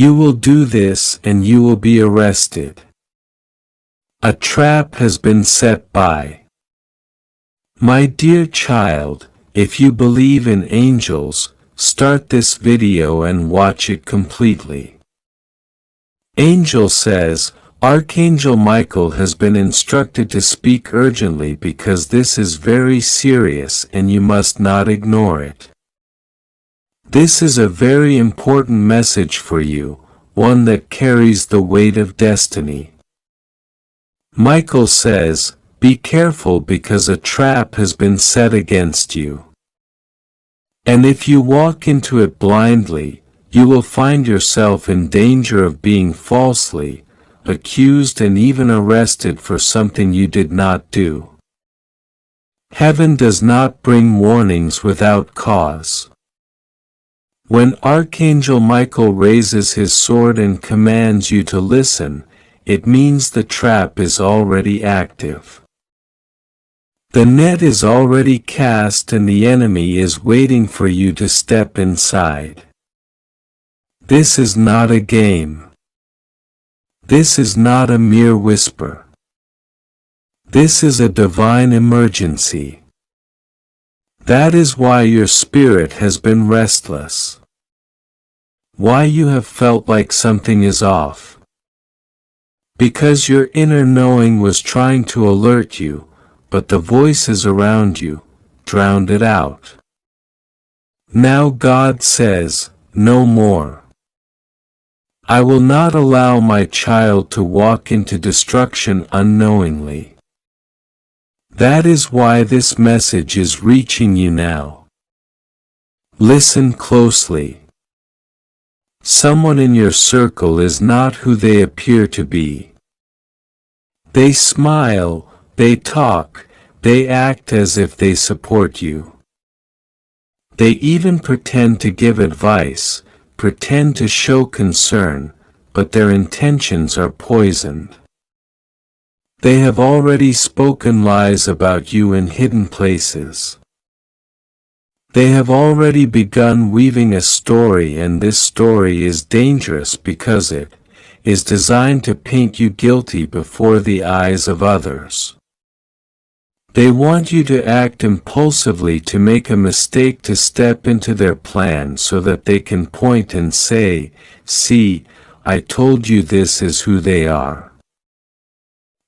You will do this and you will be arrested. A trap has been set by. My dear child, if you believe in angels, start this video and watch it completely. Angel says, Archangel Michael has been instructed to speak urgently because this is very serious and you must not ignore it. This is a very important message for you, one that carries the weight of destiny. Michael says, be careful because a trap has been set against you. And if you walk into it blindly, you will find yourself in danger of being falsely accused and even arrested for something you did not do. Heaven does not bring warnings without cause. When Archangel Michael raises his sword and commands you to listen, it means the trap is already active. The net is already cast and the enemy is waiting for you to step inside. This is not a game. This is not a mere whisper. This is a divine emergency. That is why your spirit has been restless. Why you have felt like something is off. Because your inner knowing was trying to alert you, but the voices around you drowned it out. Now God says, no more. I will not allow my child to walk into destruction unknowingly. That is why this message is reaching you now. Listen closely. Someone in your circle is not who they appear to be. They smile, they talk, they act as if they support you. They even pretend to give advice, pretend to show concern, but their intentions are poisoned. They have already spoken lies about you in hidden places. They have already begun weaving a story, and this story is dangerous because it is designed to paint you guilty before the eyes of others. They want you to act impulsively, to make a mistake, to step into their plan so that they can point and say, see, I told you. This is who they are.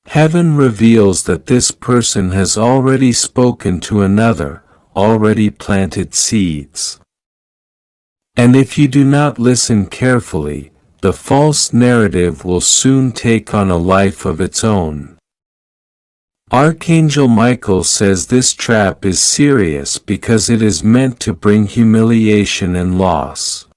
Heaven reveals that this person has already spoken to another, already planted seeds. And if you do not listen carefully, the false narrative will soon take on a life of its own. Archangel Michael says this trap is serious because it is meant to bring humiliation and loss.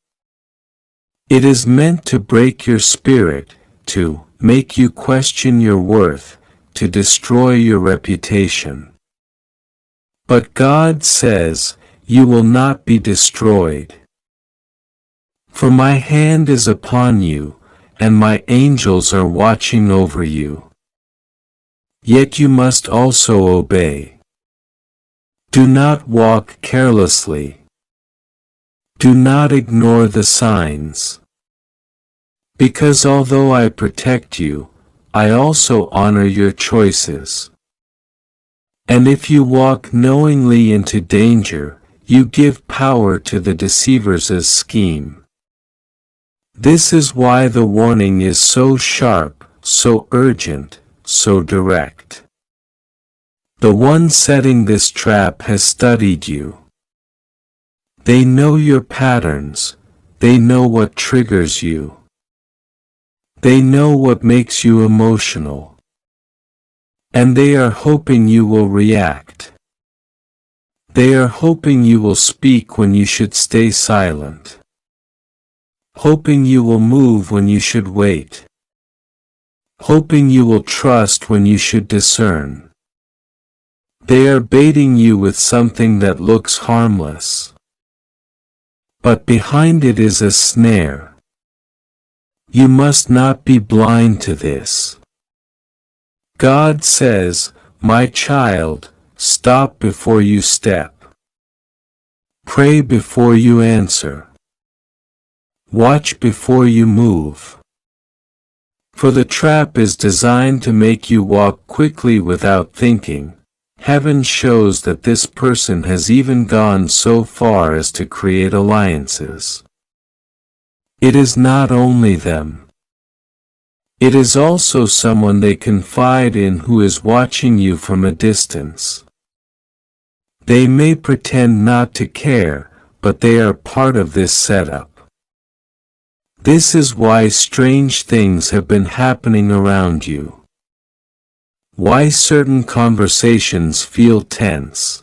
It is meant to break your spirit, to make you question your worth, to destroy your reputation. But God says, you will not be destroyed. For my hand is upon you, and my angels are watching over you. Yet you must also obey. Do not walk carelessly. Do not ignore the signs. Because although I protect you, I also honor your choices. And if you walk knowingly into danger, you give power to the deceiver's scheme. This is why the warning is so sharp, so urgent, so direct. The one setting this trap has studied you. They know your patterns, they know what triggers you. They know what makes you emotional. And they are hoping you will react. They are hoping you will speak when you should stay silent. Hoping you will move when you should wait. Hoping you will trust when you should discern. They are baiting you with something that looks harmless. But behind it is a snare. You must not be blind to this. God says, my child, stop before you step. Pray before you answer. Watch before you move. For the trap is designed to make you walk quickly without thinking. Heaven shows that this person has even gone so far as to create alliances. It is not only them. It is also someone they confide in who is watching you from a distance. They may pretend not to care, but they are part of this setup. This is why strange things have been happening around you. Why certain conversations feel tense.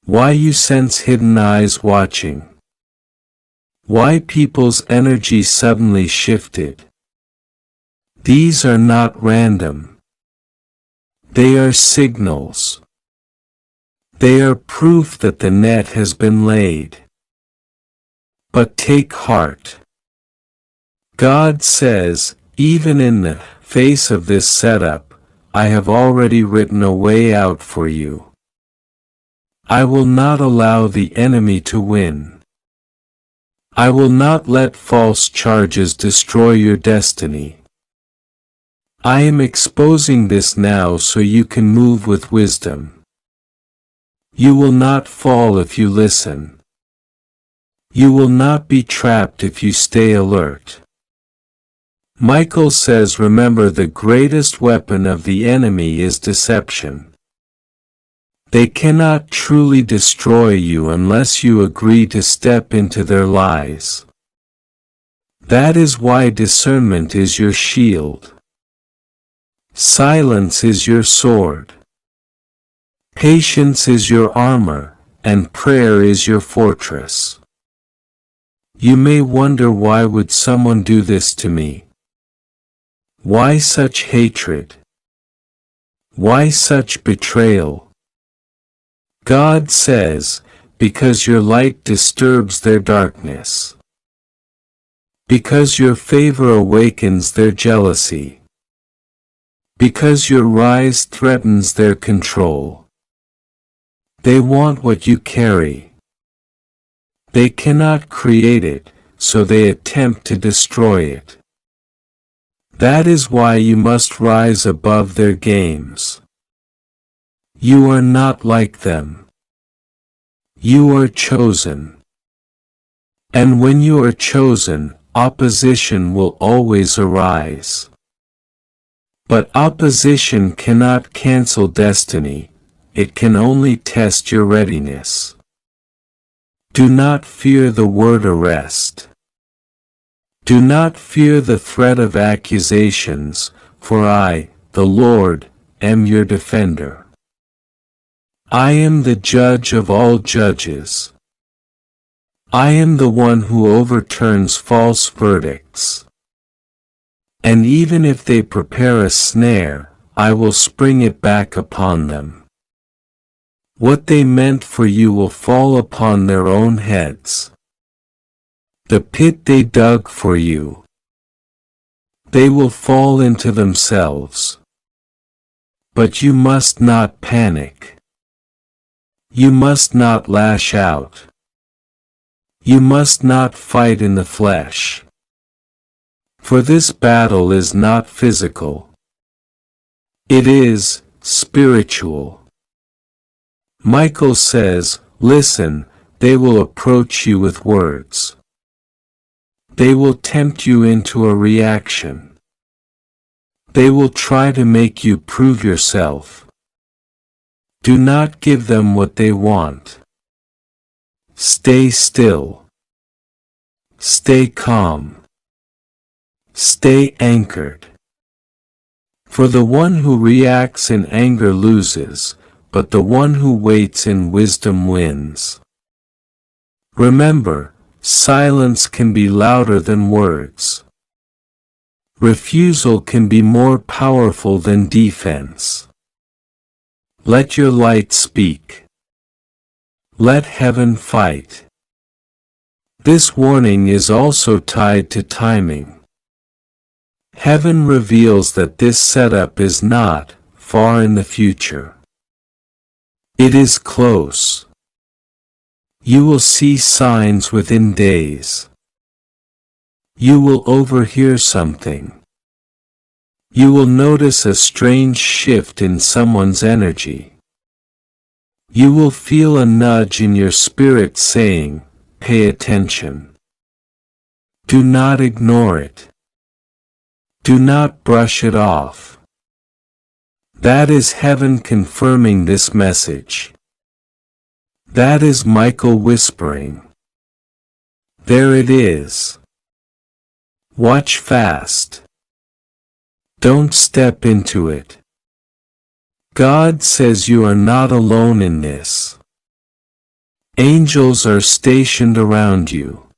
Why you sense hidden eyes watching. Why people's energy suddenly shifted. These are not random. They are signals. They are proof that the net has been laid. But take heart. God says, even in the face of this setup, I have already written a way out for you. I will not allow the enemy to win. I will not let false charges destroy your destiny. I am exposing this now so you can move with wisdom. You will not fall if you listen. You will not be trapped if you stay alert. Michael says, remember, the greatest weapon of the enemy is deception. They cannot truly destroy you unless you agree to step into their lies. That is why discernment is your shield. Silence is your sword. Patience is your armor, and prayer is your fortress. You may wonder, why would someone do this to me? Why such hatred? Why such betrayal? God says, because your light disturbs their darkness. Because your favor awakens their jealousy. Because your rise threatens their control. They want what you carry. They cannot create it, so they attempt to destroy it. That is why you must rise above their games. You are not like them. You are chosen. And when you are chosen, opposition will always arise. But opposition cannot cancel destiny, it can only test your readiness. Do not fear the word arrest. Do not fear the threat of accusations, for I, the Lord, am your defender. I am the judge of all judges. I am the one who overturns false verdicts. And even if they prepare a snare, I will spring it back upon them. What they meant for you will fall upon their own heads. The pit they dug for you, they will fall into themselves. But you must not panic. You must not lash out. You must not fight in the flesh. For this battle is not physical. It is spiritual. Michael says, listen, they will approach you with words. They will tempt you into a reaction. They will try to make you prove yourself. Do not give them what they want. Stay still. Stay calm. Stay anchored. For the one who reacts in anger loses, but the one who waits in wisdom wins. Remember, silence can be louder than words. Refusal can be more powerful than defense. Let your light speak. Let heaven fight. This warning is also tied to timing. Heaven reveals that this setup is not far in the future. It is close. You will see signs within days. You will overhear something. You will notice a strange shift in someone's energy. You will feel a nudge in your spirit saying, "Pay attention." Do not ignore it. Do not brush it off. That is heaven confirming this message. That is Michael whispering. There it is. Watch fast. Don't step into it. God says you are not alone in this. Angels are stationed around you.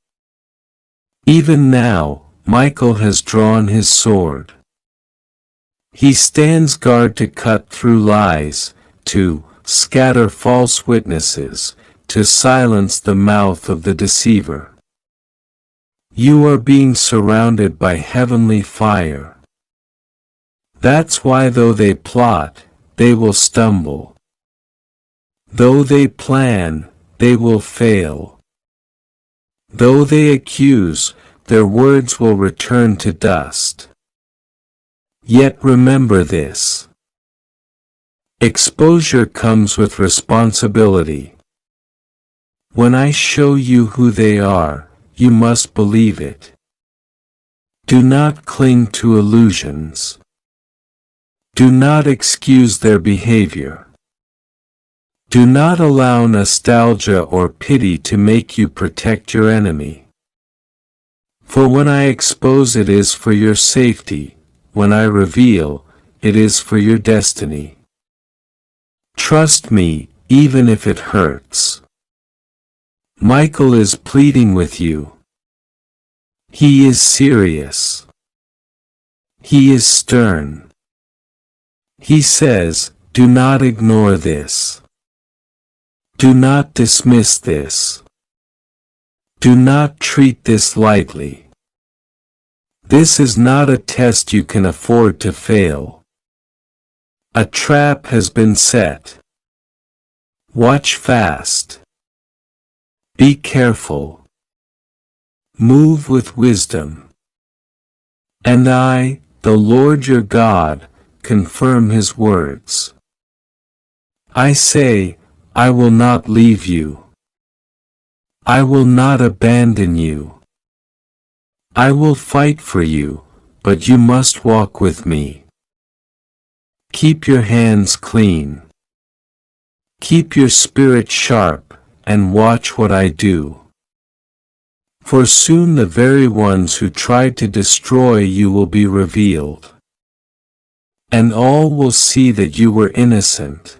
Even now, Michael has drawn his sword. He stands guard to cut through lies, to scatter false witnesses, to silence the mouth of the deceiver. You are being surrounded by heavenly fire. That's why though they plot, they will stumble. Though they plan, they will fail. Though they accuse, their words will return to dust. Yet remember this. Exposure comes with responsibility. When I show you who they are, you must believe it. Do not cling to illusions. Do not excuse their behavior. Do not allow nostalgia or pity to make you protect your enemy. For when I expose, it is for your safety. When I reveal, it is for your destiny. Trust me, even if it hurts. Michael is pleading with you. He is serious. He is stern. He says, do not ignore this. Do not dismiss this. Do not treat this lightly. This is not a test you can afford to fail. A trap has been set. Watch fast. Be careful. Move with wisdom. And I, the Lord your God, confirm his words. I say, I will not leave you. I will not abandon you. I will fight for you, but you must walk with me. Keep your hands clean. Keep your spirit sharp, and watch what I do. For soon the very ones who tried to destroy you will be revealed. And all will see that you were innocent.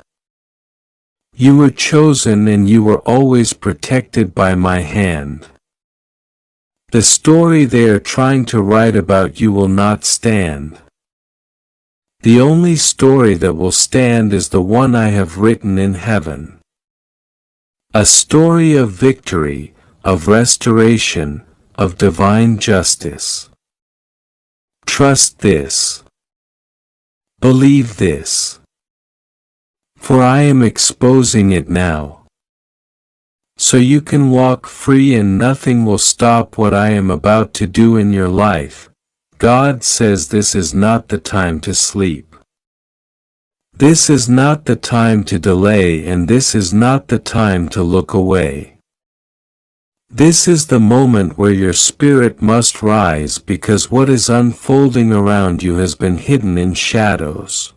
You were chosen and you were always protected by my hand. The story they are trying to write about you will not stand. The only story that will stand is the one I have written in heaven. A story of victory, of restoration, of divine justice. Trust this. Believe this. For I am exposing it now. So you can walk free and nothing will stop what I am about to do in your life. God says this is not the time to sleep. This is not the time to delay, and this is not the time to look away. This is the moment where your spirit must rise, because what is unfolding around you has been hidden in shadows.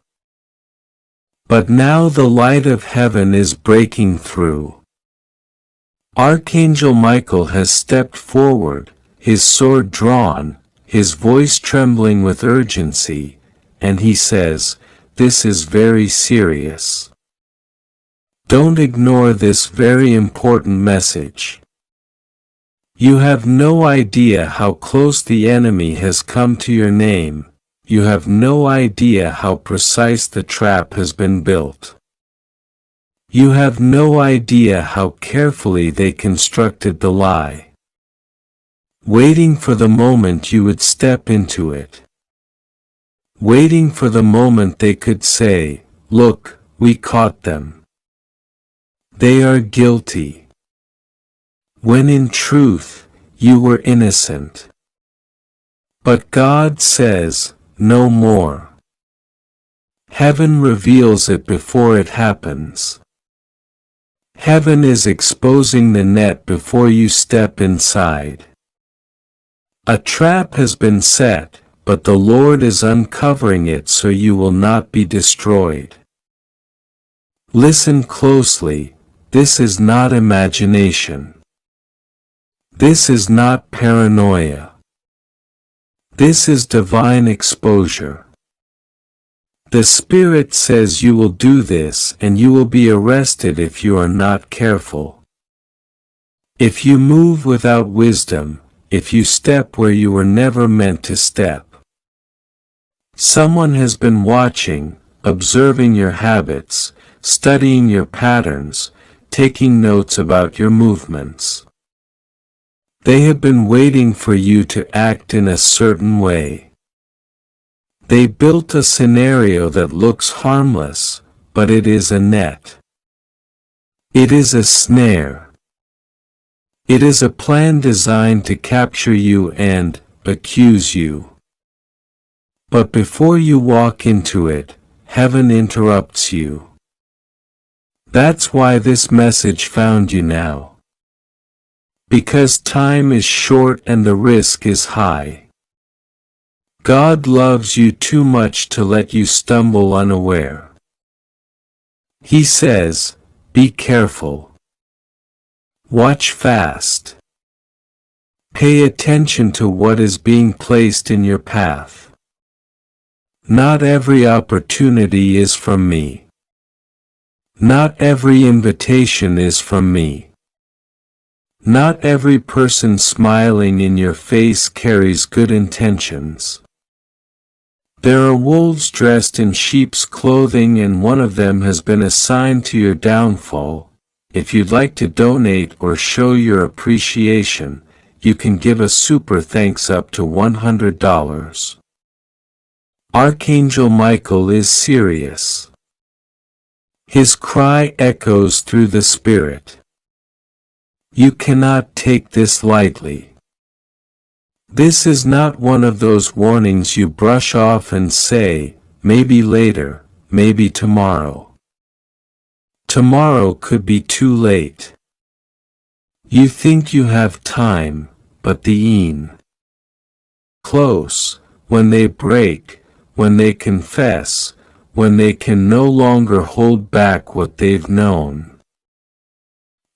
But now the light of heaven is breaking through. Archangel Michael has stepped forward, his sword drawn, his voice trembling with urgency, and he says, "This is very serious. Don't ignore this very important message. You have no idea how close the enemy has come to your name. You have no idea how precise the trap has been built. You have no idea how carefully they constructed the lie, waiting for the moment you would step into it. Waiting for the moment they could say, 'Look, we caught them. They are guilty.' When in truth, you were innocent. But God says, no more. Heaven reveals it before it happens. Heaven is exposing the net before you step inside. A trap has been set, but the Lord is uncovering it so you will not be destroyed. Listen closely, this is not imagination. This is not paranoia. This is divine exposure. The Spirit says you will do this and you will be arrested if you are not careful. If you move without wisdom, if you step where you were never meant to step. Someone has been watching, observing your habits, studying your patterns, taking notes about your movements. They have been waiting for you to act in a certain way. They built a scenario that looks harmless, but it is a net. It is a snare. It is a plan designed to capture you and accuse you. But before you walk into it, heaven interrupts you. That's why this message found you now. Because time is short and the risk is high. God loves you too much to let you stumble unaware. He says, be careful. Watch fast. Pay attention to what is being placed in your path. Not every opportunity is from me. Not every invitation is from me. Not every person smiling in your face carries good intentions. There are wolves dressed in sheep's clothing and one of them has been assigned to your downfall. If you'd like to donate or show your appreciation, you can give a super thanks up to $100. Archangel Michael is serious. His cry echoes through the spirit. You cannot take this lightly. This is not one of those warnings you brush off and say, maybe later, maybe tomorrow. Tomorrow could be too late. You think you have time, but the close, when they break, when they confess, when they can no longer hold back what they've known.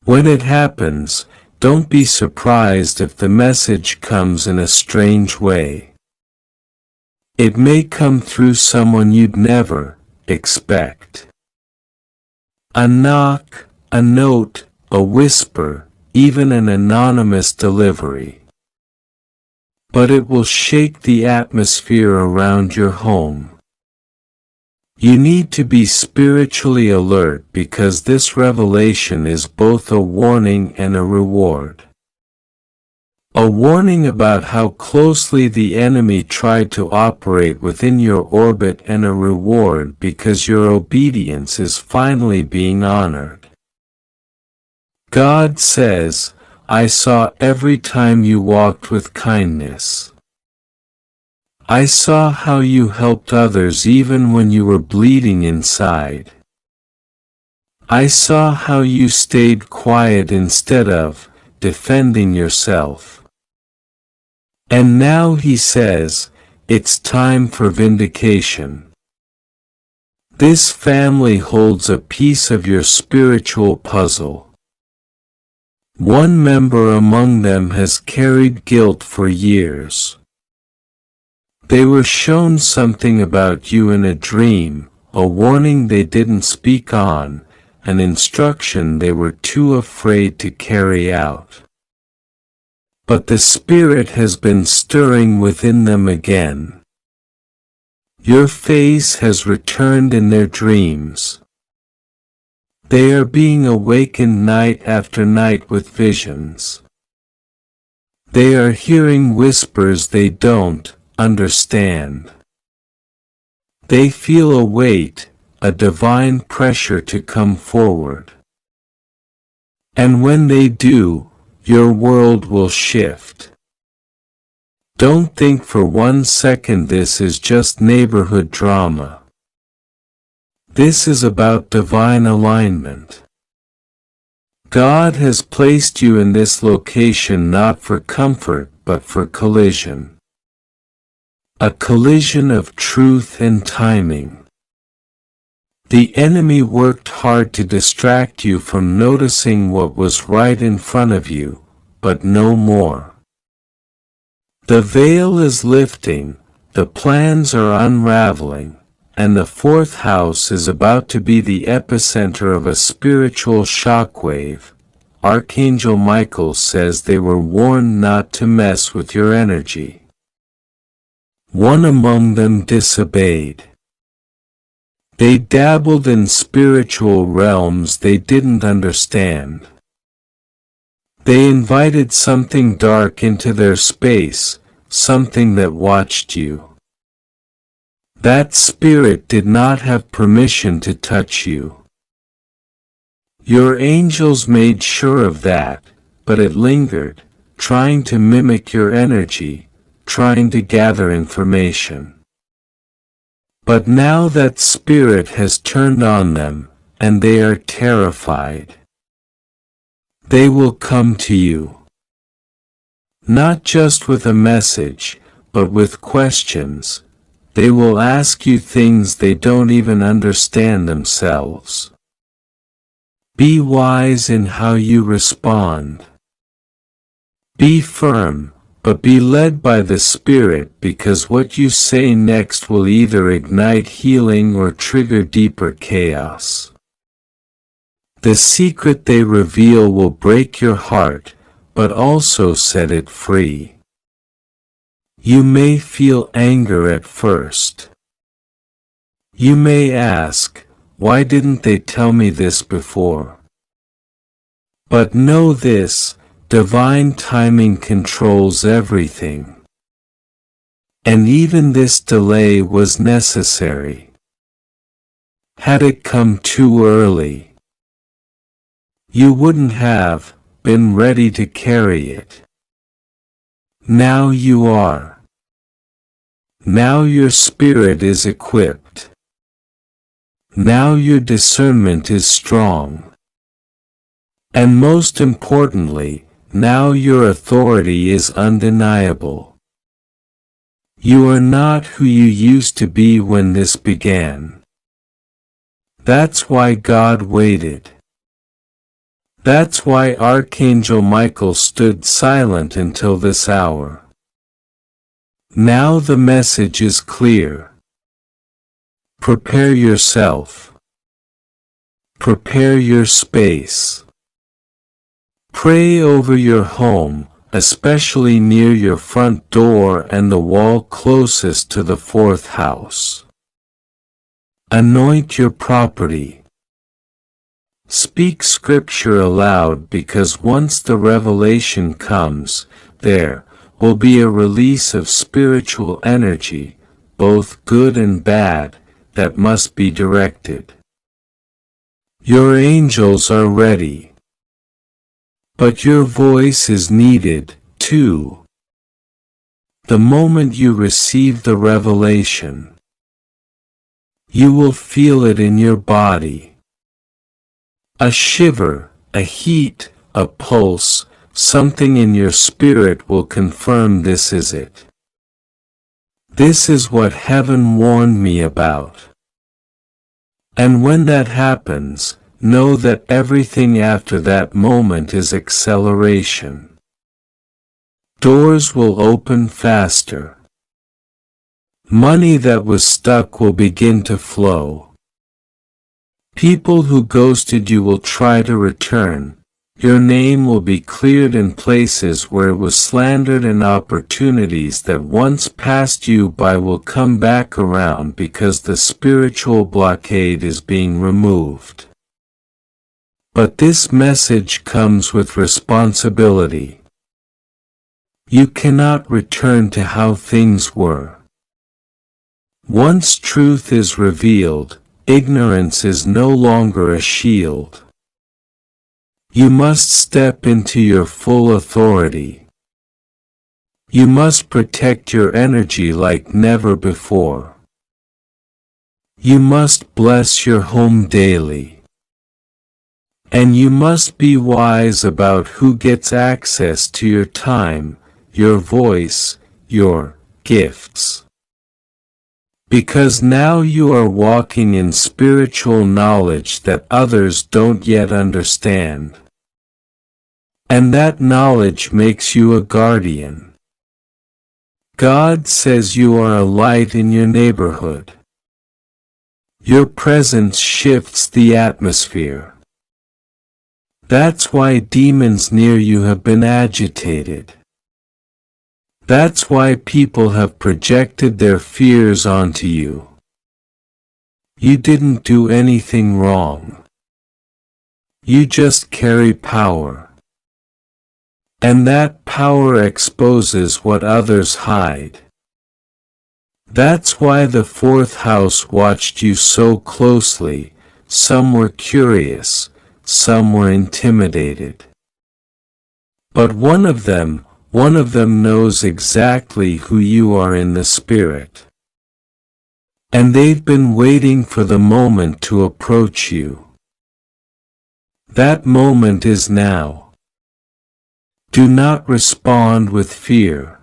When it happens, don't be surprised if the message comes in a strange way. It may come through someone you'd never expect. A knock, a note, a whisper, even an anonymous delivery. But it will shake the atmosphere around your home. You need to be spiritually alert because this revelation is both a warning and a reward. A warning about how closely the enemy tried to operate within your orbit and a reward because your obedience is finally being honored. God says, I saw every time you walked with kindness. I saw how you helped others even when you were bleeding inside. I saw how you stayed quiet instead of defending yourself. And now he says, it's time for vindication. This family holds a piece of your spiritual puzzle. One member among them has carried guilt for years. They were shown something about you in a dream, a warning they didn't speak on, an instruction they were too afraid to carry out. But the Spirit has been stirring within them again. Your face has returned in their dreams. They are being awakened night after night with visions. They are hearing whispers they don't understand. They feel a weight, a divine pressure to come forward. And when they do, your world will shift. Don't think for 1 second this is just neighborhood drama. This is about divine alignment. God has placed you in this location not for comfort but for collision. A collision of truth and timing. The enemy worked hard to distract you from noticing what was right in front of you, but no more. The veil is lifting, the plans are unraveling, and the fourth house is about to be the epicenter of a spiritual shockwave. Archangel Michael says they were warned not to mess with your energy. One among them disobeyed. They dabbled in spiritual realms they didn't understand. They invited something dark into their space, something that watched you. That spirit did not have permission to touch you. Your angels made sure of that, but it lingered, trying to mimic your energy, trying to gather information. But now that spirit has turned on them, and they are terrified. They will come to you. Not just with a message, but with questions. They will ask you things they don't even understand themselves. Be wise in how you respond. Be firm, but be led by the Spirit, because what you say next will either ignite healing or trigger deeper chaos. The secret they reveal will break your heart, but also set it free. You may feel anger at first. You may ask, why didn't they tell me this before? But know this, divine timing controls everything. And even this delay was necessary. Had it come too early, you wouldn't have been ready to carry it. Now you are. Now your spirit is equipped. Now your discernment is strong. And most importantly, now your authority is undeniable. You are not who you used to be when this began. That's why God waited. That's why Archangel Michael stood silent until this hour. Now the message is clear. Prepare yourself. Prepare your space. Pray over your home, especially near your front door and the wall closest to the fourth house. Anoint your property. Speak scripture aloud, because once the revelation comes, there will be a release of spiritual energy, both good and bad, that must be directed. Your angels are ready. But your voice is needed, too. The moment you receive the revelation, you will feel it in your body. A shiver, a heat, a pulse, something in your spirit will confirm this is it. This is what heaven warned me about. And when that happens, know that everything after that moment is acceleration. Doors will open faster. Money that was stuck will begin to flow. People who ghosted you will try to return. Your name will be cleared in places where it was slandered, and opportunities that once passed you by will come back around because the spiritual blockade is being removed. But this message comes with responsibility. You cannot return to how things were. Once truth is revealed, ignorance is no longer a shield. You must step into your full authority. You must protect your energy like never before. You must bless your home daily. And you must be wise about who gets access to your time, your voice, your gifts. Because now you are walking in spiritual knowledge that others don't yet understand. And that knowledge makes you a guardian. God says you are a light in your neighborhood. Your presence shifts the atmosphere. That's why demons near you have been agitated. That's why people have projected their fears onto you. You didn't do anything wrong. You just carry power. And that power exposes what others hide. That's why the fourth house watched you so closely. Some were curious, some were intimidated. But one of them knows exactly who you are in the spirit. And they've been waiting for the moment to approach you. That moment is now. Do not respond with fear.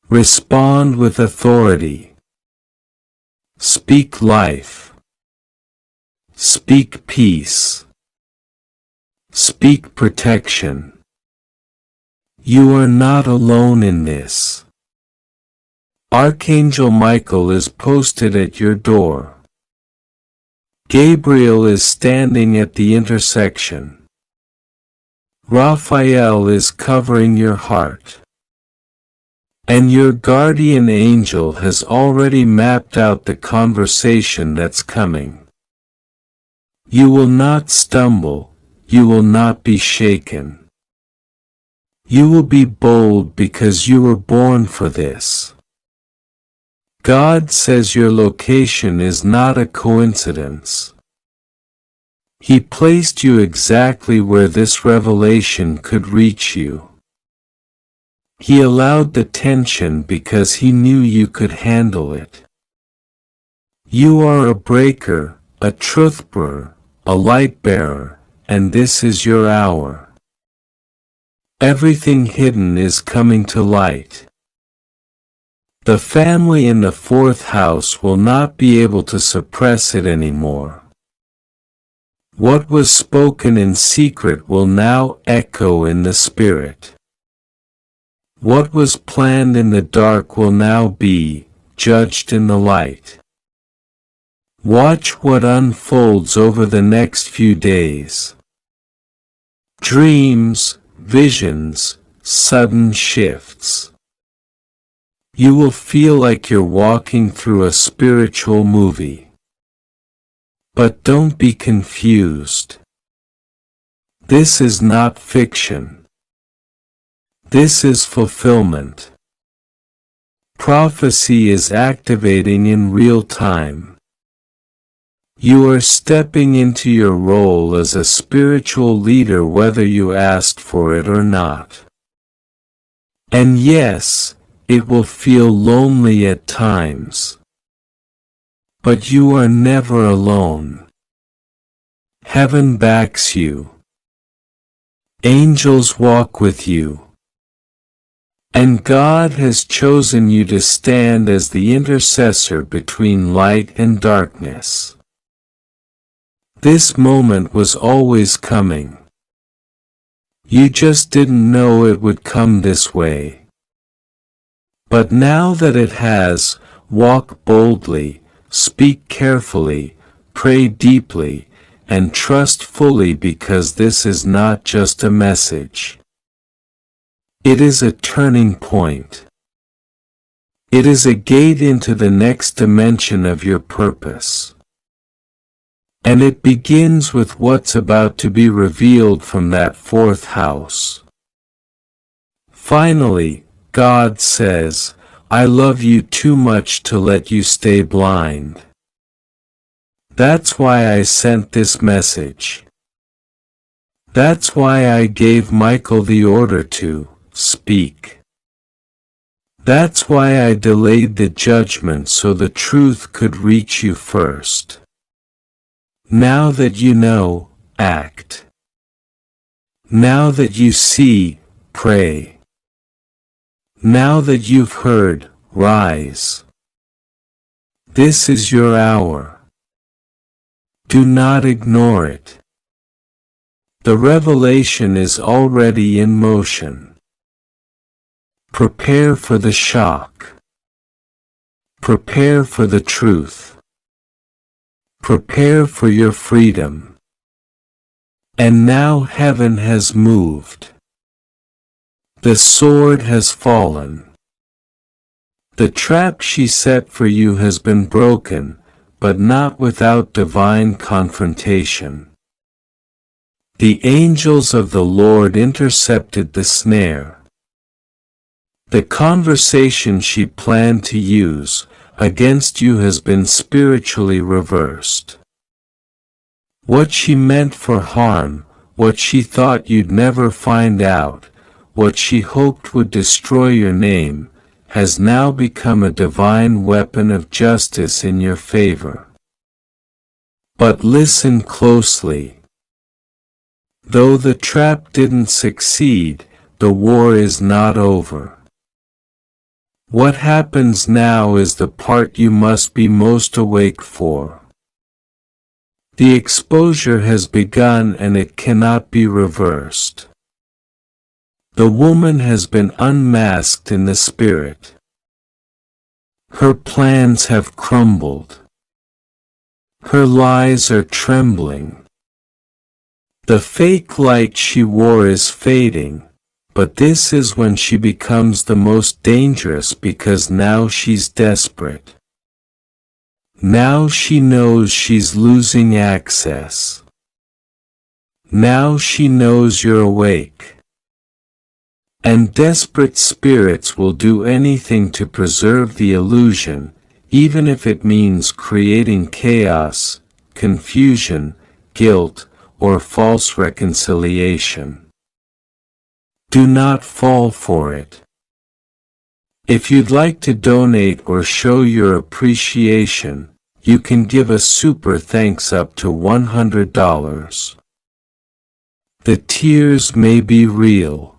Respond with authority. Speak life. Speak peace. Speak protection. You are not alone in this. Archangel Michael is posted at your door. Gabriel is standing at the intersection. Raphael is covering your heart. And your guardian angel has already mapped out the conversation that's coming. You will not stumble, you will not be shaken. You will be bold because you were born for this. God says your location is not a coincidence. He placed you exactly where this revelation could reach you. He allowed the tension because he knew you could handle it. You are a breaker, a truth bearer, a light bearer, and this is your hour. Everything hidden is coming to light. The family in the fourth house will not be able to suppress it anymore. What was spoken in secret will now echo in the spirit. What was planned in the dark will now be judged in the light. Watch what unfolds over the next few days. Dreams, visions, sudden shifts. You will feel like you're walking through a spiritual movie. But don't be confused. This is not fiction. This is fulfillment. Prophecy is activating in real time. You are stepping into your role as a spiritual leader whether you asked for it or not. And yes, it will feel lonely at times. But you are never alone. Heaven backs you. Angels walk with you. And God has chosen you to stand as the intercessor between light and darkness. This moment was always coming. You just didn't know it would come this way. But now that it has, walk boldly, speak carefully, pray deeply, and trust fully because this is not just a message. It is a turning point. It is a gate into the next dimension of your purpose. And it begins with what's about to be revealed from that fourth house. Finally, God says, I love you too much to let you stay blind. That's why I sent this message. That's why I gave Michael the order to speak. That's why I delayed the judgment so the truth could reach you first. Now that you know, act. Now that you see, pray. Now that you've heard, rise. This is your hour. Do not ignore it. The revelation is already in motion. Prepare for the shock. Prepare for the truth. Prepare for your freedom. And now heaven has moved. The sword has fallen. The trap she set for you has been broken, but not without divine confrontation. The angels of the Lord intercepted the snare. The conversation she planned to use against you has been spiritually reversed. What she meant for harm, what she thought you'd never find out, what she hoped would destroy your name, has now become a divine weapon of justice in your favor. But listen closely. Though the trap didn't succeed, the war is not over. What happens now is the part you must be most awake for. The exposure has begun and it cannot be reversed. The woman has been unmasked in the spirit. Her plans have crumbled. Her lies are trembling. The fake light she wore is fading, but this is when she becomes the most dangerous because now she's desperate. Now she knows she's losing access. Now she knows you're awake. And desperate spirits will do anything to preserve the illusion, even if it means creating chaos, confusion, guilt, or false reconciliation. Do not fall for it. If you'd like to donate or show your appreciation, you can give a super thanks up to $100. The tears may be real.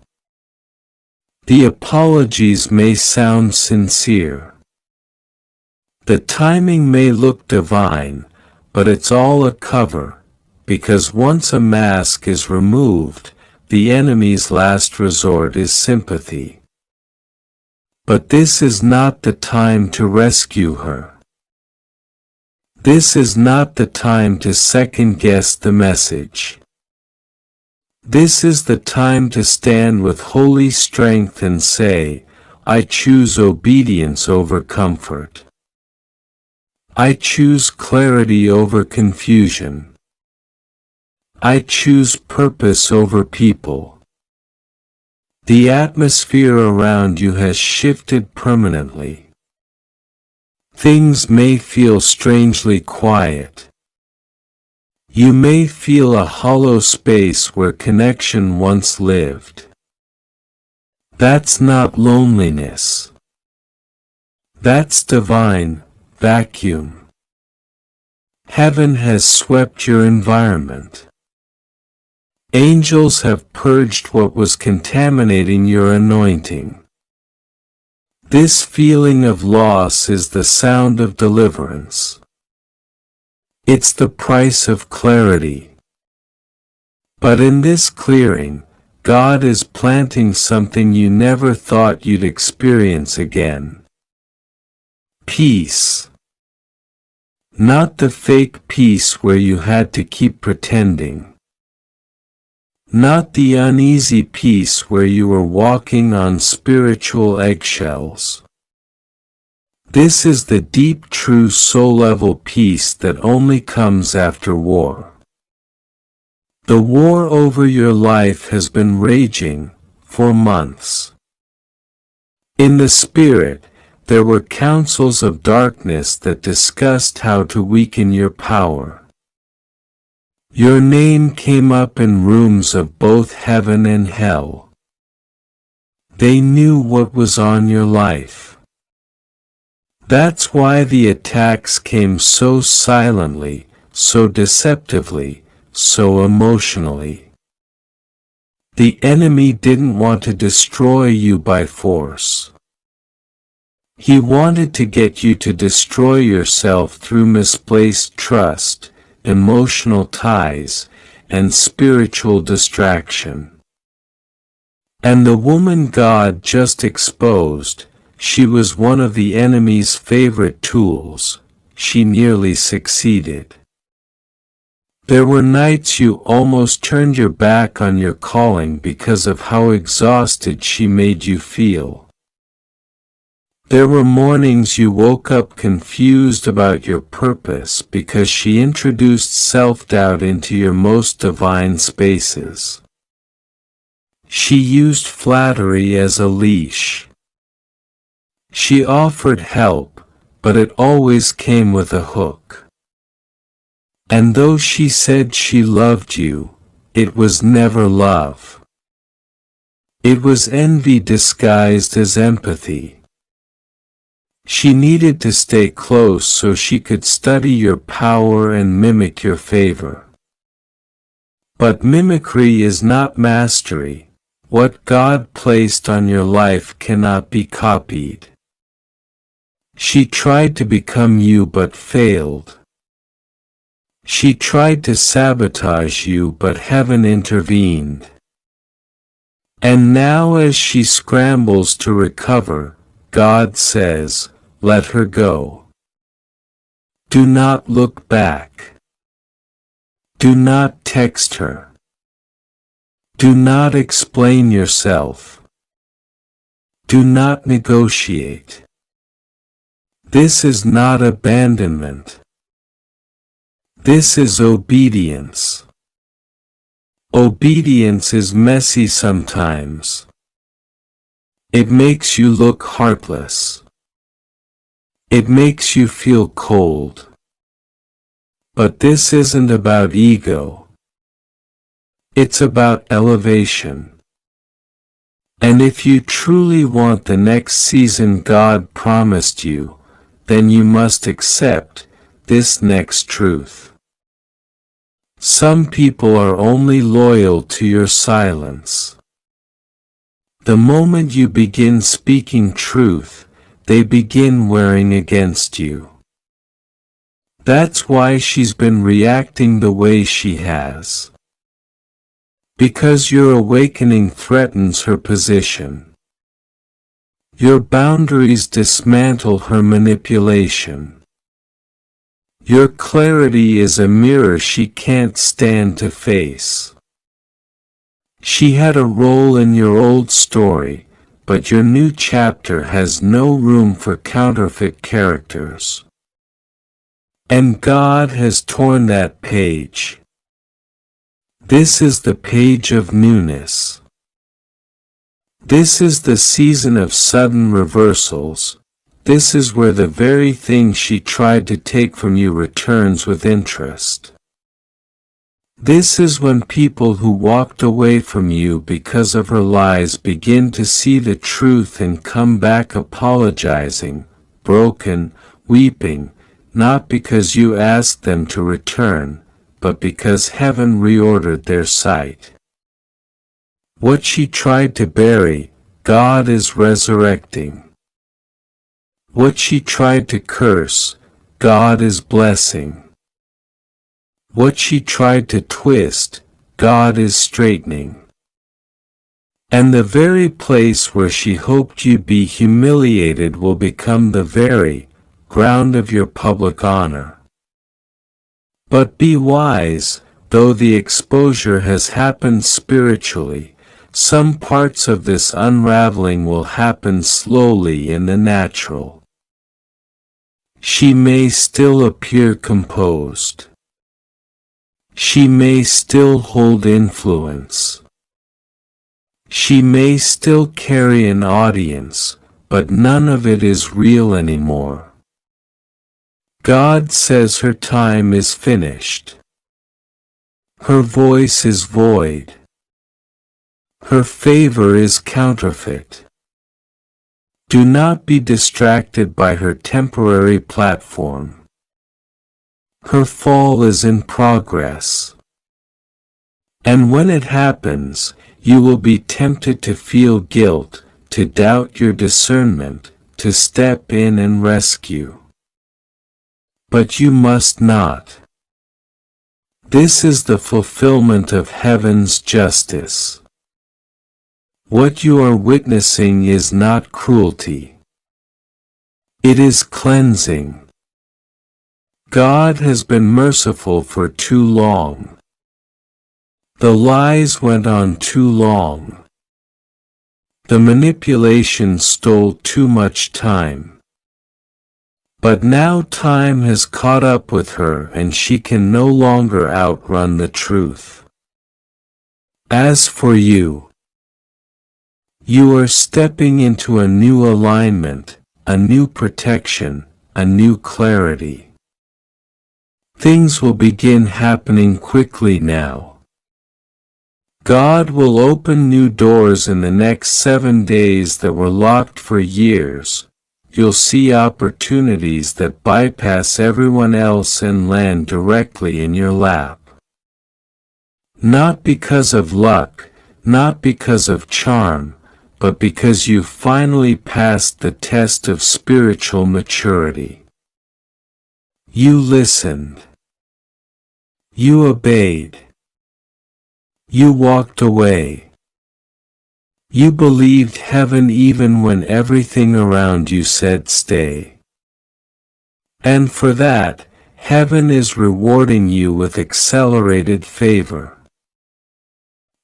The apologies may sound sincere. The timing may look divine, but it's all a cover, because once a mask is removed, the enemy's last resort is sympathy. But this is not the time to rescue her. This is not the time to second-guess the message. This is the time to stand with holy strength and say, I choose obedience over comfort. I choose clarity over confusion. I choose purpose over people. The atmosphere around you has shifted permanently. Things may feel strangely quiet. You may feel a hollow space where connection once lived. That's not loneliness. That's divine vacuum. Heaven has swept your environment. Angels have purged what was contaminating your anointing. This feeling of loss is the sound of deliverance. It's the price of clarity. But in this clearing, God is planting something you never thought you'd experience again. Peace. Not the fake peace where you had to keep pretending. Not the uneasy peace where you were walking on spiritual eggshells. This is the deep, true soul-level peace that only comes after war. The war over your life has been raging for months. In the spirit, there were councils of darkness that discussed how to weaken your power. Your name came up in rooms of both heaven and hell. They knew what was on your life. That's why the attacks came so silently, so deceptively, so emotionally. The enemy didn't want to destroy you by force. He wanted to get you to destroy yourself through misplaced trust, emotional ties, and spiritual distraction. And the woman God just exposed, she was one of the enemy's favorite tools. She nearly succeeded. There were nights you almost turned your back on your calling because of how exhausted she made you feel. There were mornings you woke up confused about your purpose because she introduced self-doubt into your most divine spaces. She used flattery as a leash. She offered help, but it always came with a hook. And though she said she loved you, it was never love. It was envy disguised as empathy. She needed to stay close so she could study your power and mimic your favor. But mimicry is not mastery. What God placed on your life cannot be copied. She tried to become you but failed. She tried to sabotage you but heaven intervened. And now as she scrambles to recover, God says, let her go. Do not look back. Do not text her. Do not explain yourself. Do not negotiate. This is not abandonment. This is obedience. Obedience is messy sometimes. It makes you look heartless. It makes you feel cold. But this isn't about ego. It's about elevation. And if you truly want the next season God promised you, then you must accept this next truth. Some people are only loyal to your silence. The moment you begin speaking truth, they begin wearing against you. That's why she's been reacting the way she has. Because your awakening threatens her position. Your boundaries dismantle her manipulation. Your clarity is a mirror she can't stand to face. She had a role in your old story, but your new chapter has no room for counterfeit characters. And God has torn that page. This is the page of newness. This is the season of sudden reversals. This is where the very thing she tried to take from you returns with interest. This is when people who walked away from you because of her lies begin to see the truth and come back apologizing, broken, weeping, not because you asked them to return, but because heaven reordered their sight. What she tried to bury, God is resurrecting. What she tried to curse, God is blessing. What she tried to twist, God is straightening. And the very place where she hoped you'd be humiliated will become the very ground of your public honor. But be wise, though the exposure has happened spiritually, some parts of this unraveling will happen slowly in the natural. She may still appear composed. She may still hold influence. She may still carry an audience, but none of it is real anymore. God says her time is finished. Her voice is void. Her favor is counterfeit. Do not be distracted by her temporary platform. Her fall is in progress. And when it happens, you will be tempted to feel guilt, to doubt your discernment, to step in and rescue. But you must not. This is the fulfillment of heaven's justice. What you are witnessing is not cruelty. It is cleansing. God has been merciful for too long. The lies went on too long. The manipulation stole too much time. But now time has caught up with her and she can no longer outrun the truth. As for you, you are stepping into a new alignment, a new protection, a new clarity. Things will begin happening quickly now. God will open new doors in the next 7 days that were locked for years. You'll see opportunities that bypass everyone else and land directly in your lap. Not because of luck, not because of charm, but because you finally passed the test of spiritual maturity. You listened. You obeyed. You walked away. You believed heaven even when everything around you said stay. And for that, heaven is rewarding you with accelerated favor.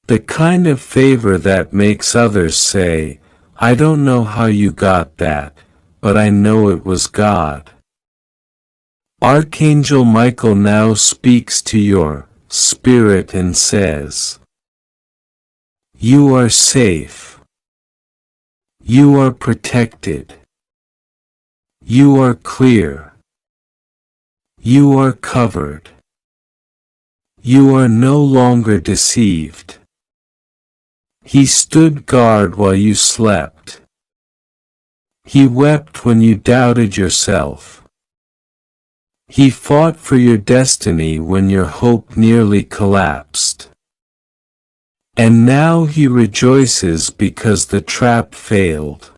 The kind of favor that makes others say, I don't know how you got that, but I know it was God. Archangel Michael now speaks to your spirit and says, you are safe. You are protected. You are clear. You are covered. You are no longer deceived. He stood guard while you slept. He wept when you doubted yourself. He fought for your destiny when your hope nearly collapsed. And now he rejoices because the trap failed.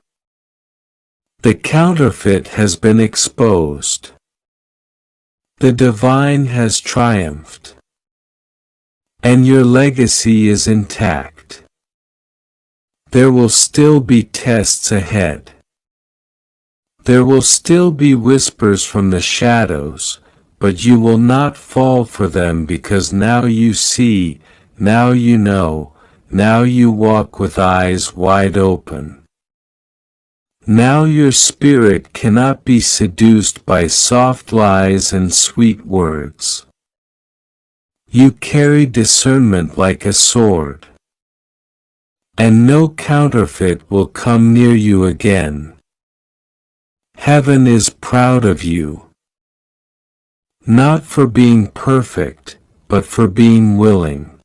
The counterfeit has been exposed. The divine has triumphed. And your legacy is intact. There will still be tests ahead. There will still be whispers from the shadows, but you will not fall for them because now you see, now you know, now you walk with eyes wide open. Now your spirit cannot be seduced by soft lies and sweet words. You carry discernment like a sword. And no counterfeit will come near you again. Heaven is proud of you. Not for being perfect, but for being willing.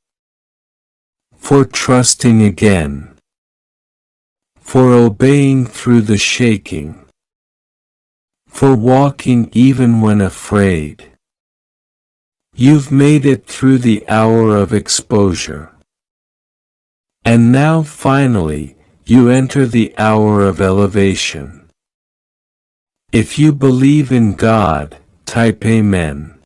For trusting again. For obeying through the shaking. For walking even when afraid. You've made it through the hour of exposure. And now finally, you enter the hour of elevation. If you believe in God, type Amen.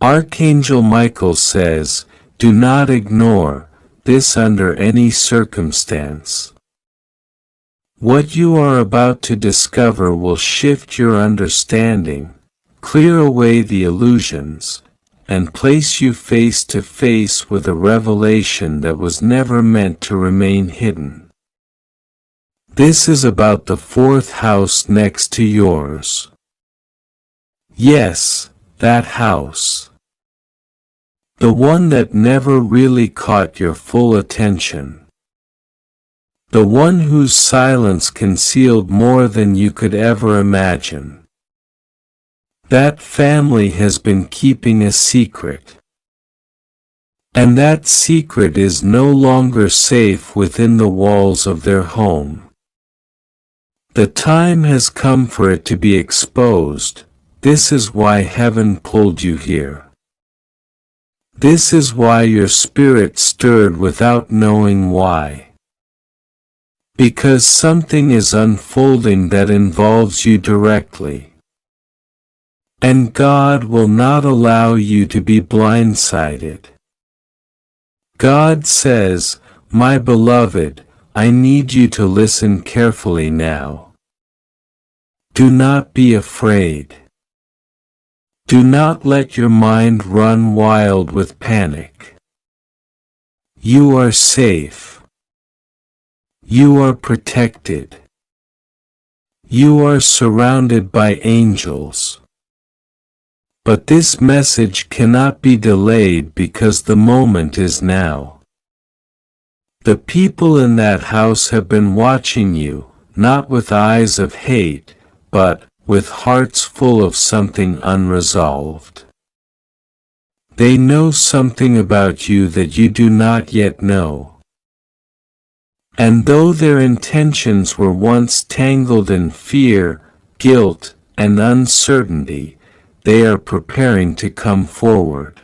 Archangel Michael says, do not ignore this under any circumstance. What you are about to discover will shift your understanding, clear away the illusions, and place you face to face with a revelation that was never meant to remain hidden. This is about the fourth house next to yours. Yes, that house. The one that never really caught your full attention. The one whose silence concealed more than you could ever imagine. That family has been keeping a secret. And that secret is no longer safe within the walls of their home. The time has come for it to be exposed. This is why heaven pulled you here. This is why your spirit stirred without knowing why. Because something is unfolding that involves you directly. And God will not allow you to be blindsided. God says, "My beloved, I need you to listen carefully now. Do not be afraid. Do not let your mind run wild with panic. You are safe. You are protected. You are surrounded by angels." But this message cannot be delayed because the moment is now. The people in that house have been watching you, not with eyes of hate, but with hearts full of something unresolved. They know something about you that you do not yet know. And though their intentions were once tangled in fear, guilt, and uncertainty, they are preparing to come forward.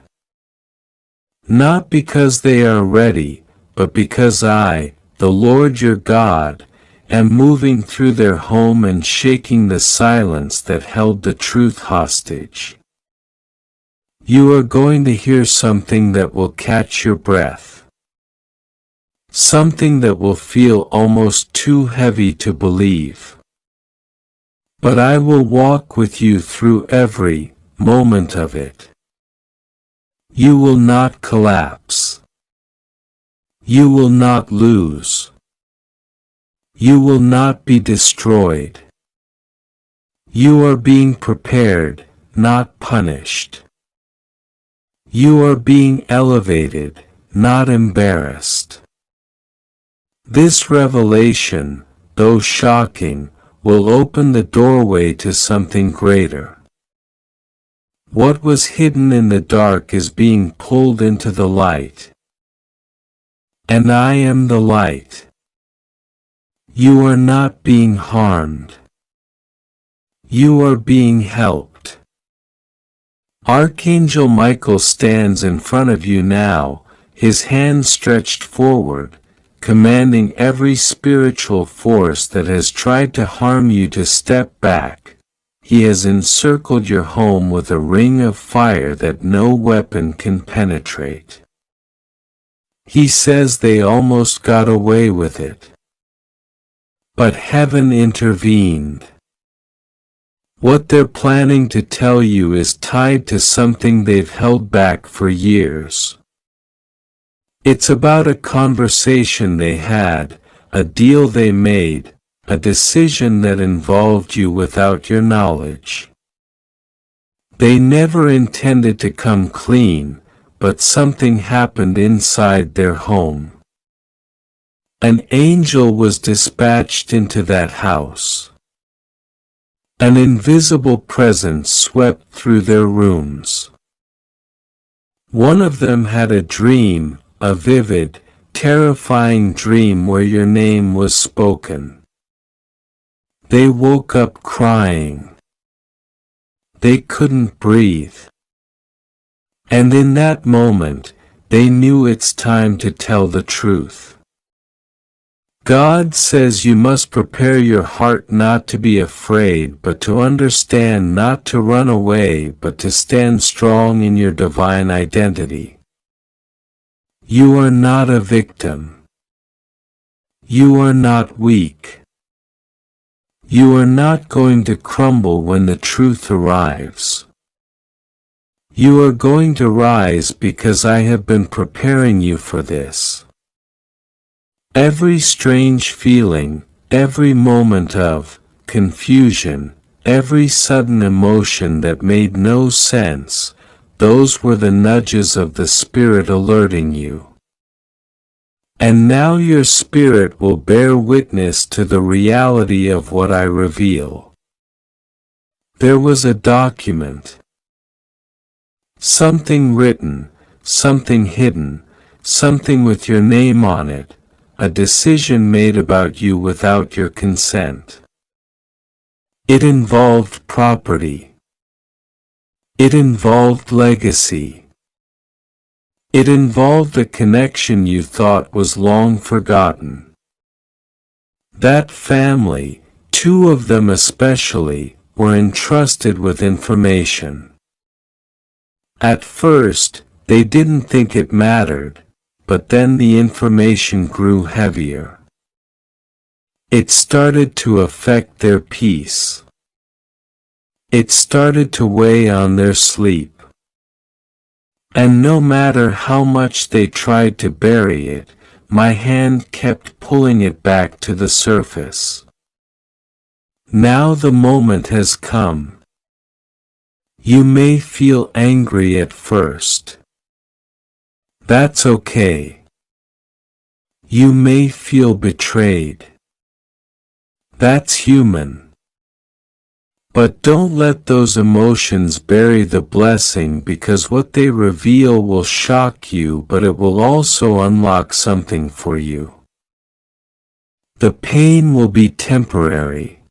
Not because they are ready, but because I, the Lord your God, am moving through their home and shaking the silence that held the truth hostage. You are going to hear something that will catch your breath. Something that will feel almost too heavy to believe. But I will walk with you through every moment of it. You will not collapse. You will not lose. You will not be destroyed. You are being prepared, not punished. You are being elevated, not embarrassed. This revelation, though shocking, will open the doorway to something greater. What was hidden in the dark is being pulled into the light. And I am the light. You are not being harmed. You are being helped. Archangel Michael stands in front of you now, his hand stretched forward, commanding every spiritual force that has tried to harm you to step back. He has encircled your home with a ring of fire that no weapon can penetrate. He says they almost got away with it. But heaven intervened. What they're planning to tell you is tied to something they've held back for years. It's about a conversation they had, a deal they made, a decision that involved you without your knowledge. They never intended to come clean, but something happened inside their home. An angel was dispatched into that house. An invisible presence swept through their rooms. One of them had a dream, a vivid, terrifying dream where your name was spoken. They woke up crying. They couldn't breathe. And in that moment, they knew it's time to tell the truth. God says you must prepare your heart not to be afraid but to understand, not to run away but to stand strong in your divine identity. You are not a victim. You are not weak. You are not going to crumble when the truth arrives. You are going to rise because I have been preparing you for this. Every strange feeling, every moment of confusion, every sudden emotion that made no sense, those were the nudges of the Spirit alerting you. And now your spirit will bear witness to the reality of what I reveal. There was a document. Something written, something hidden, something with your name on it, a decision made about you without your consent. It involved property. It involved legacy. It involved a connection you thought was long forgotten. That family, two of them especially, were entrusted with information. At first, they didn't think it mattered, but then the information grew heavier. It started to affect their peace. It started to weigh on their sleep. And no matter how much they tried to bury it, my hand kept pulling it back to the surface. Now the moment has come. You may feel angry at first. That's okay. You may feel betrayed. That's human. But don't let those emotions bury the blessing, because what they reveal will shock you, but it will also unlock something for you. The pain will be temporary.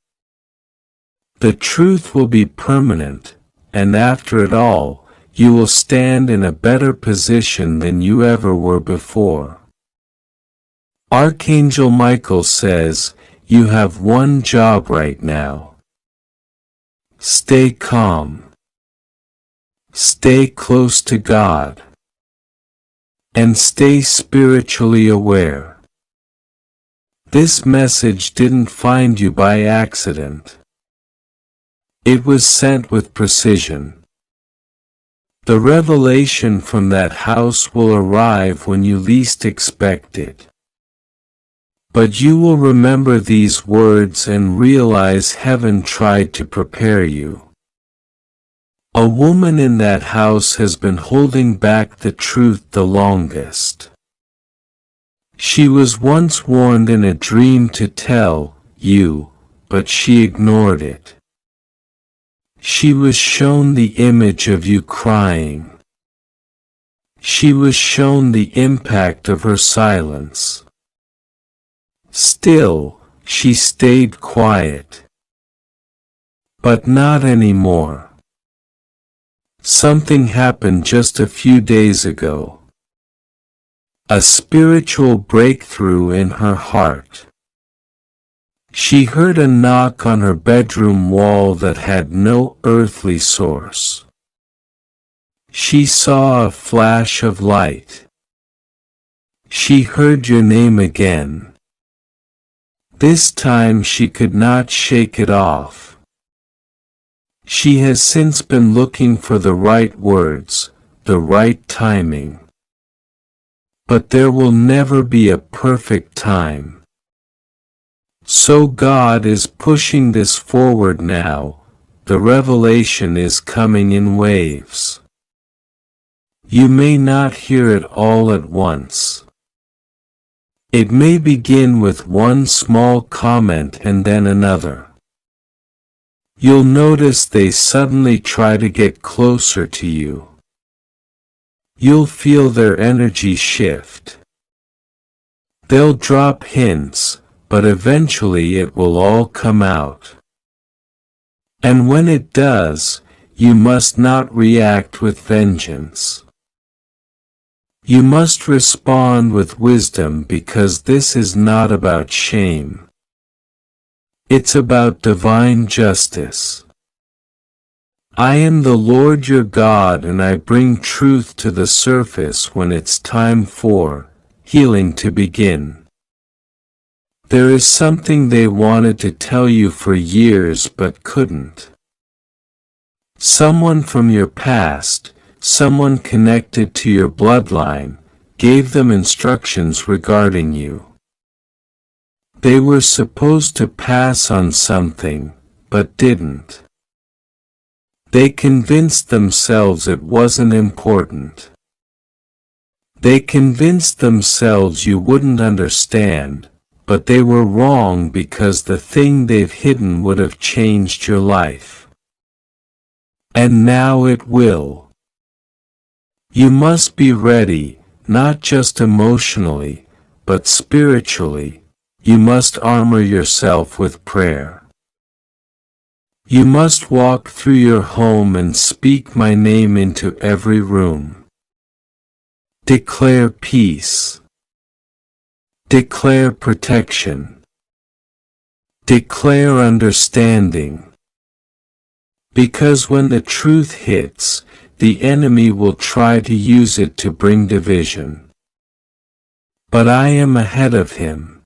The truth will be permanent, and after it all, you will stand in a better position than you ever were before. Archangel Michael says, you have one job right now. Stay calm. Stay close to God. And stay spiritually aware. This message didn't find you by accident. It was sent with precision. The revelation from that house will arrive when you least expect it. But you will remember these words and realize heaven tried to prepare you. A woman in that house has been holding back the truth the longest. She was once warned in a dream to tell you, but she ignored it. She was shown the image of you crying. She was shown the impact of her silence. Still, she stayed quiet. But not anymore. Something happened just a few days ago. A spiritual breakthrough in her heart. She heard a knock on her bedroom wall that had no earthly source. She saw a flash of light. She heard your name again. This time she could not shake it off. She has since been looking for the right words, the right timing. But there will never be a perfect time. So God is pushing this forward now. The revelation is coming in waves. You may not hear it all at once. It may begin with one small comment and then another. You'll notice they suddenly try to get closer to you. You'll feel their energy shift. They'll drop hints, but eventually it will all come out. And when it does, you must not react with vengeance. You must respond with wisdom, because this is not about shame. It's about divine justice. I am the Lord your God, and I bring truth to the surface when it's time for healing to begin. There is something they wanted to tell you for years but couldn't. Someone from your past, someone connected to your bloodline, gave them instructions regarding you. They were supposed to pass on something, but didn't. They convinced themselves it wasn't important. They convinced themselves you wouldn't understand, but they were wrong, because the thing they've hidden would have changed your life. And now it will. You must be ready, not just emotionally, but spiritually. You must armor yourself with prayer. You must walk through your home and speak my name into every room. Declare peace. Declare protection. Declare understanding. Because when the truth hits, the enemy will try to use it to bring division. But I am ahead of him.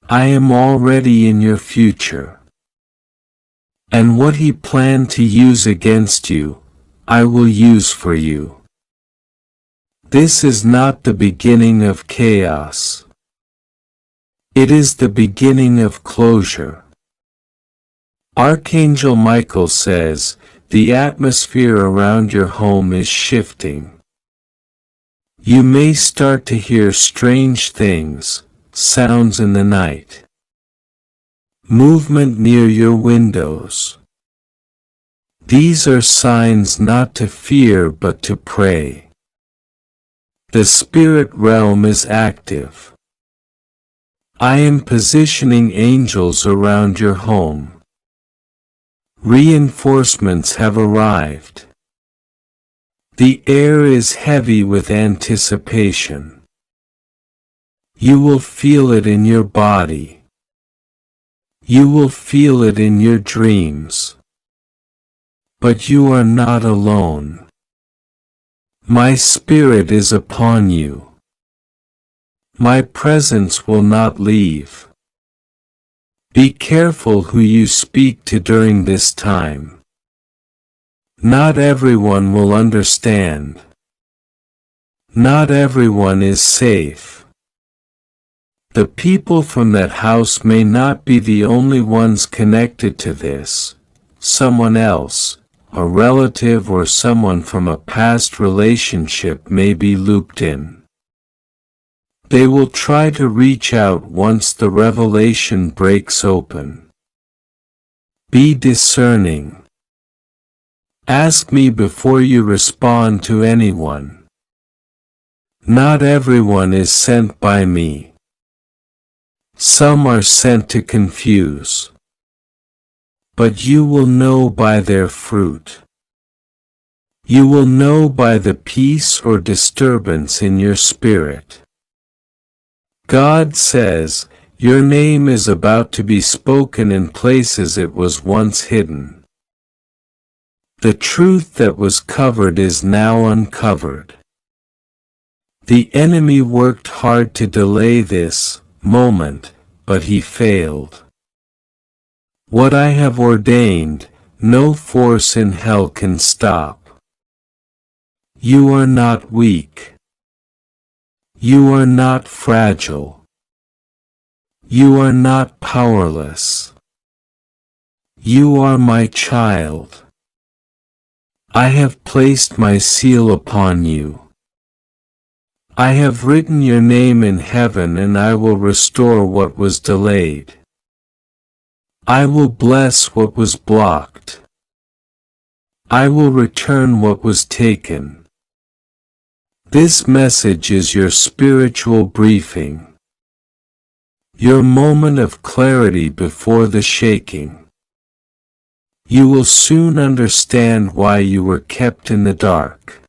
I am already in your future. And what he planned to use against you, I will use for you. This is not the beginning of chaos. It is the beginning of closure. Archangel Michael says, the atmosphere around your home is shifting. You may start to hear strange things, sounds in the night. Movement near your windows. These are signs not to fear but to pray. The spirit realm is active. I am positioning angels around your home. Reinforcements have arrived. The air is heavy with anticipation. You will feel it in your body. You will feel it in your dreams. But you are not alone. My spirit is upon you. My presence will not leave. Be careful who you speak to during this time. Not everyone will understand. Not everyone is safe. The people from that house may not be the only ones connected to this. Someone else, a relative or someone from a past relationship may be looped in. They will try to reach out once the revelation breaks open. Be discerning. Ask me before you respond to anyone. Not everyone is sent by me. Some are sent to confuse. But you will know by their fruit. You will know by the peace or disturbance in your spirit. God says, your name is about to be spoken in places it was once hidden. The truth that was covered is now uncovered. The enemy worked hard to delay this moment, but he failed. What I have ordained, no force in hell can stop. You are not weak. You are not fragile. You are not powerless. You are my child. I have placed my seal upon you. I have written your name in heaven and I will restore what was delayed. I will bless what was blocked. I will return what was taken. This message is your spiritual briefing. Your moment of clarity before the shaking. You will soon understand why you were kept in the dark.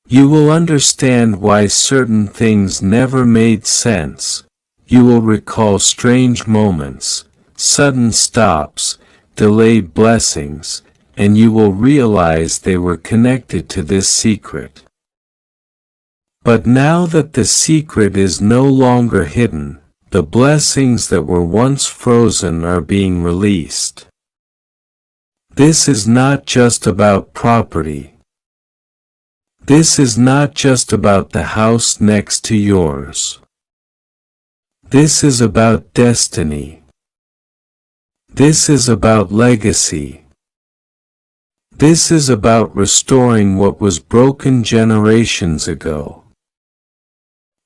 You will understand why certain things never made sense. You will recall strange moments, sudden stops, delayed blessings, and you will realize they were connected to this secret. But now that the secret is no longer hidden, the blessings that were once frozen are being released. This is not just about property. This is not just about the house next to yours. This is about destiny. This is about legacy. This is about restoring what was broken generations ago.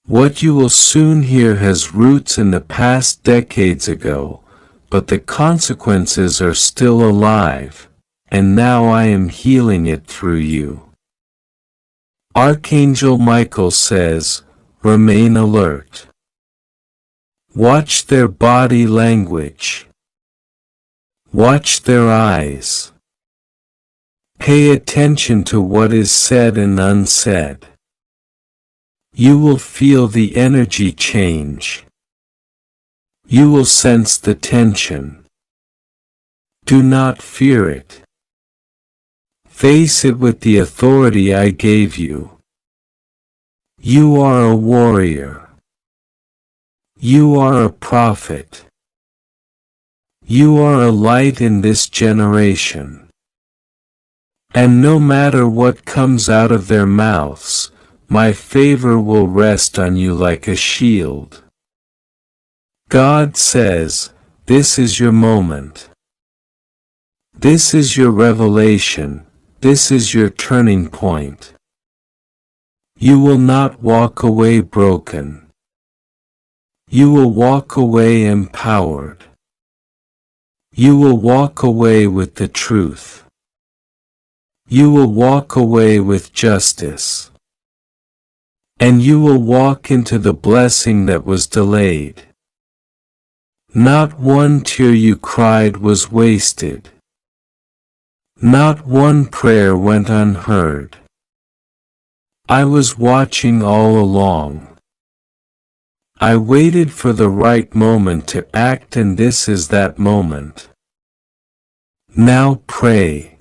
What you will soon hear has roots in the past decades ago, but the consequences are still alive, and now I am healing it through you. Archangel Michael says, remain alert. Watch their body language. Watch their eyes. Pay attention to what is said and unsaid. You will feel the energy change. You will sense the tension. Do not fear it. Face it with the authority I gave you. You are a warrior. You are a prophet. You are a light in this generation. And no matter what comes out of their mouths, my favor will rest on you like a shield. God says, this is your moment. This is your revelation. This is your turning point. You will not walk away broken. You will walk away empowered. You will walk away with the truth. You will walk away with justice. And you will walk into the blessing that was delayed. Not one tear you cried was wasted. Not one prayer went unheard. I was watching all along. I waited for the right moment to act, and this is that moment. Now pray.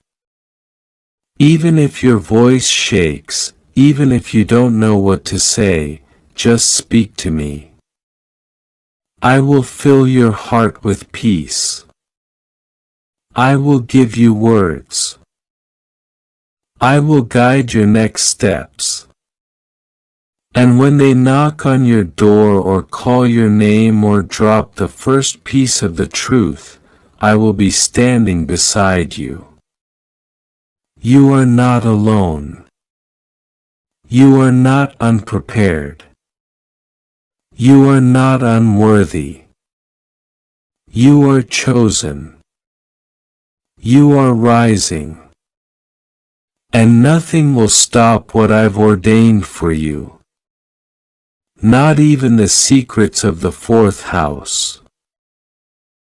Even if your voice shakes, even if you don't know what to say, just speak to me. I will fill your heart with peace. I will give you words. I will guide your next steps. And when they knock on your door or call your name or drop the first piece of the truth, I will be standing beside you. You are not alone. You are not unprepared. You are not unworthy. You are chosen. You are rising. And nothing will stop what I've ordained for you. Not even the secrets of the fourth house.